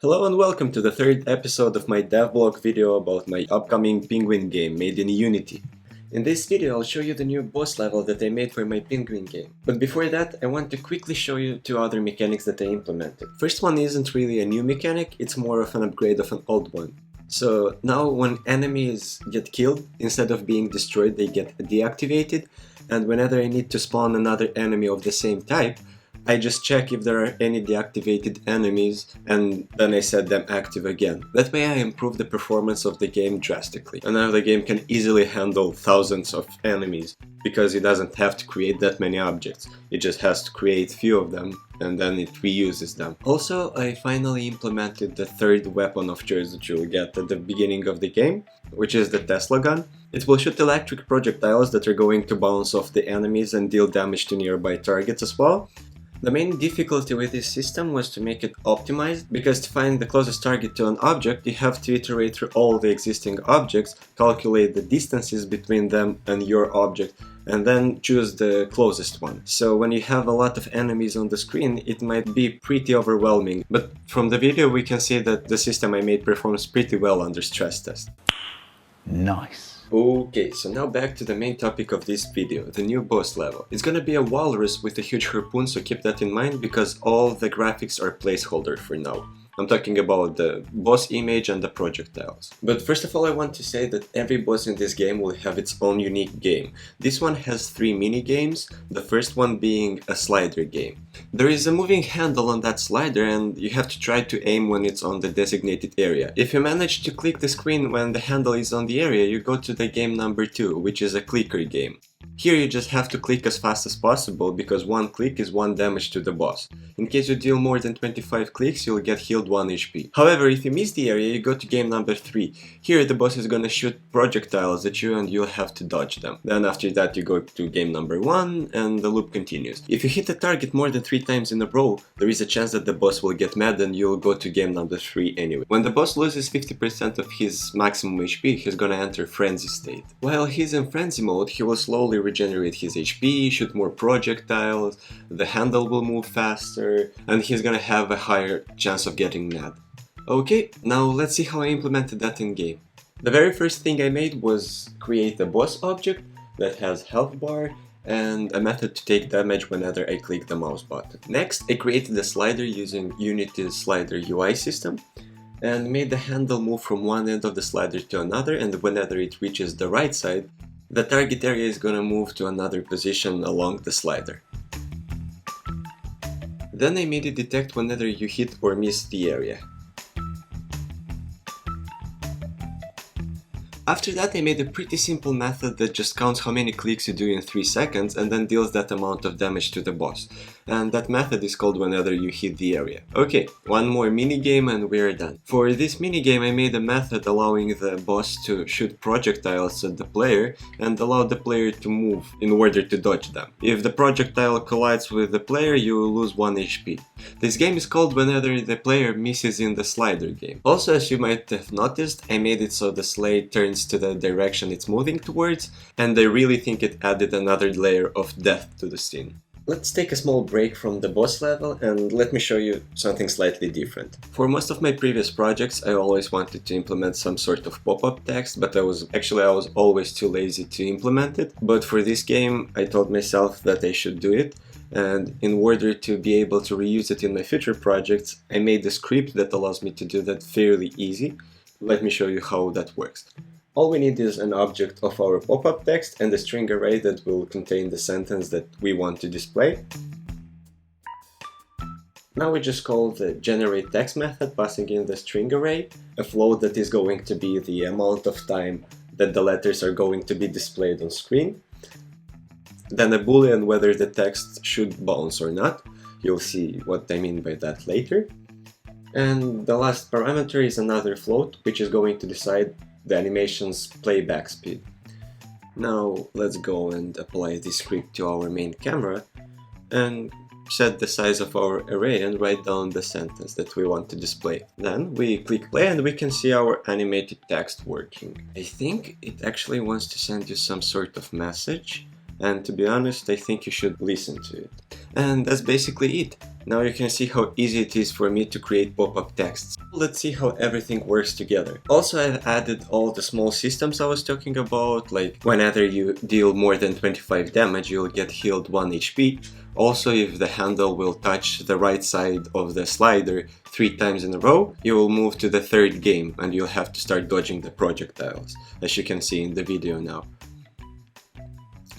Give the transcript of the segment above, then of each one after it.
Hello and welcome to the third episode of my Devblog video about my upcoming Penguin game made in Unity. In this video I'll show you the new boss level that I made for my Penguin game. But before that I want to quickly show you two other mechanics that I implemented. First one isn't really a new mechanic, it's more of an upgrade of an old one. So now when enemies get killed, instead of being destroyed they get deactivated, and whenever I need to spawn another enemy of the same type, I just check if there are any deactivated enemies and then I set them active again. That way I improve the performance of the game drastically. And now the game can easily handle thousands of enemies because it doesn't have to create that many objects. It just has to create few of them and then it reuses them. Also, I finally implemented the third weapon of choice that you'll get at the beginning of the game, which is the Tesla gun. It will shoot electric projectiles that are going to bounce off the enemies and deal damage to nearby targets as well. The main difficulty with this system was to make it optimized, because to find the closest target to an object you have to iterate through all the existing objects, calculate the distances between them and your object, and then choose the closest one. So when you have a lot of enemies on the screen it might be pretty overwhelming, but from the video we can see that the system I made performs pretty well under stress test. Nice. Okay, so now back to the main topic of this video, the new boss level. It's gonna be a walrus with a huge harpoon, so keep that in mind because all the graphics are placeholder for now. I'm talking about the boss image and the projectiles. But first of all I want to say that every boss in this game will have its own unique game. This one has 3 mini games, the first one being a slider game. There is a moving handle on that slider and you have to try to aim when it's on the designated area. If you manage to click the screen when the handle is on the area, you go to the game number 2, which is a clicker game. Here you just have to click as fast as possible because one click is 1 damage to the boss. In case you deal more than 25 clicks you'll get healed 1 HP. However, if you miss the area you go to game number 3. Here the boss is gonna shoot projectiles at you and you'll have to dodge them. Then after that you go to game number 1 and the loop continues. If you hit the target more than 3 times in a row, there is a chance that the boss will get mad and you'll go to game number 3 anyway. When the boss loses 50% of his maximum HP, he's gonna enter frenzy state. While he's in frenzy mode, he will slowly regenerate his HP, shoot more projectiles, the handle will move faster, and he's gonna have a higher chance of getting mad. Okay, now let's see how I implemented that in game. The very first thing I made was create a boss object that has health bar and a method to take damage whenever I click the mouse button. Next, I created a slider using Unity's slider UI system and made the handle move from one end of the slider to another, and whenever it reaches the right side, the target area is gonna move to another position along the slider. Then I made it detect whenever you hit or miss the area. After that I made a pretty simple method that just counts how many clicks you do in 3 seconds and then deals that amount of damage to the boss. And that method is called whenever you hit the area. Okay, one more minigame and we're done. For this minigame I made a method allowing the boss to shoot projectiles at the player and allow the player to move in order to dodge them. If the projectile collides with the player you will lose 1 HP. This game is called whenever the player misses in the slider game. Also, as you might have noticed, I made it so the slide turns to the direction it's moving towards, and I really think it added another layer of depth to the scene. Let's take a small break from the boss level and let me show you something slightly different. For most of my previous projects I always wanted to implement some sort of pop-up text, but I was always too lazy to implement it. But for this game I told myself that I should do it, and in order to be able to reuse it in my future projects I made a script that allows me to do that fairly easy. Let me show you how that works. All we need is an object of our pop-up text and a string array that will contain the sentence that we want to display. Now we just call the generate text method, passing in the string array, a float that is going to be the amount of time that the letters are going to be displayed on screen, then a boolean whether the text should bounce or not. You'll see what I mean by that later. And the last parameter is another float, which is going to decide the animation's playback speed. Now let's go and apply this script to our main camera and set the size of our array and write down the sentence that we want to display. Then we click play and we can see our animated text working. I think it actually wants to send you some sort of message. and to be honest, I think you should listen to it. And that's basically it. Now you can see how easy it is for me to create pop-up texts. Let's see how everything works together. Also, I've added all the small systems I was talking about, like whenever you deal more than 25 damage, you'll get healed 1 HP. Also, if the handle will touch the right side of the slider 3 times in a row, you will move to the third game and you'll have to start dodging the projectiles, as you can see in the video now.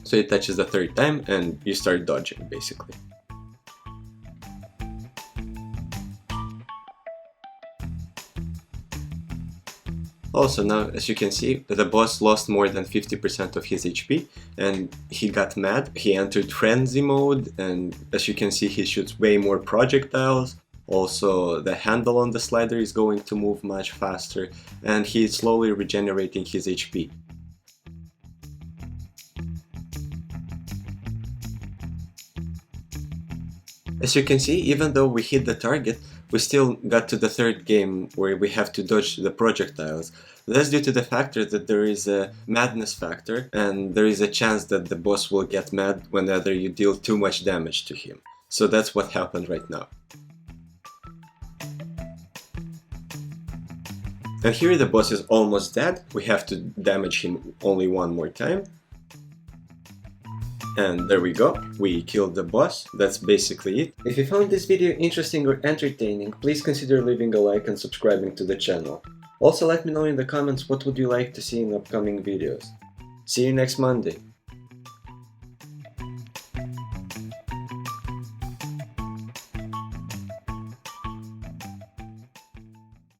So it touches the third time and you start dodging, basically. Also now, as you can see, the boss lost more than 50% of his HP and he got mad. He entered frenzy mode, and as you can see, he shoots way more projectiles. Also, the handle on the slider is going to move much faster and he's slowly regenerating his HP. As you can see, even though we hit the target, we still got to the third game where we have to dodge the projectiles. That's due to the factor that there is a madness factor, and there is a chance that the boss will get mad whenever you deal too much damage to him. So that's what happened right now. And here the boss is almost dead. We have to damage him only one more time. And there we go, we killed the boss. That's basically it. If you found this video interesting or entertaining, please consider leaving a like and subscribing to the channel. Also let me know in the comments what would you like to see in upcoming videos. See you next Monday.